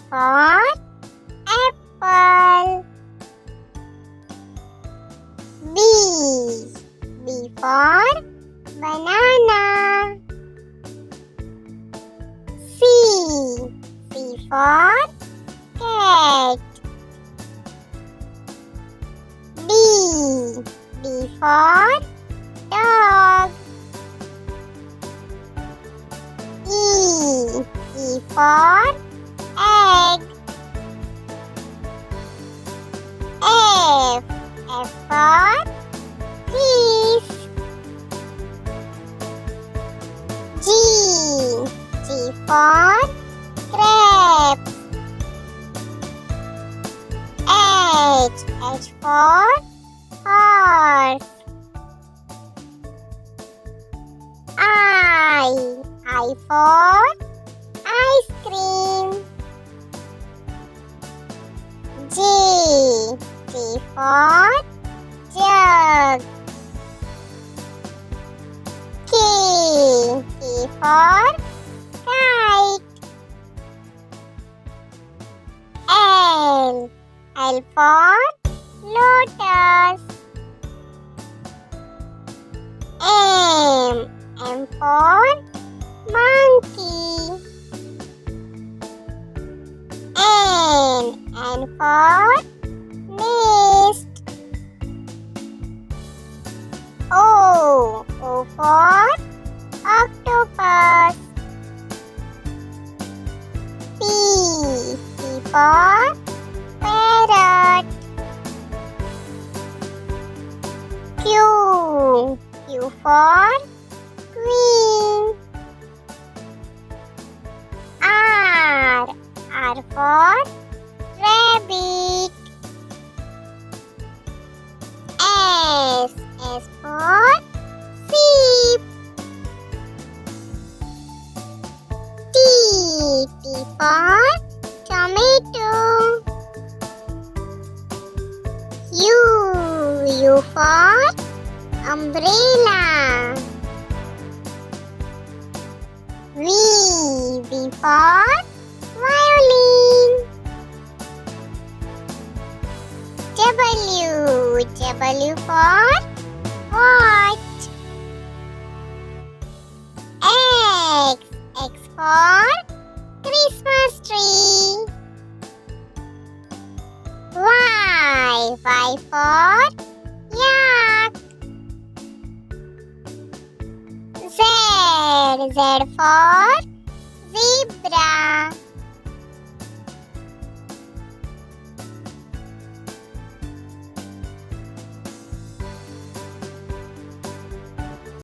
for apple. B. B for banana. C. C for cat. D. D for dog. E. E for egg. F. F for fish. G. G for grapes. H. H for horse. I for ice cream. J. J for jug. K. K for kite. L. L for lotus. M. M for monkey. N for nest. O. O for octopus. P. P for parrot. Q. Q for queen. R. R for rabbit. S. S for sheep. T. T for tomato. U. U for umbrella. V. V for violin. W. W for watch. X. X for Christmas tree. Y. Y for yak. Z. Z for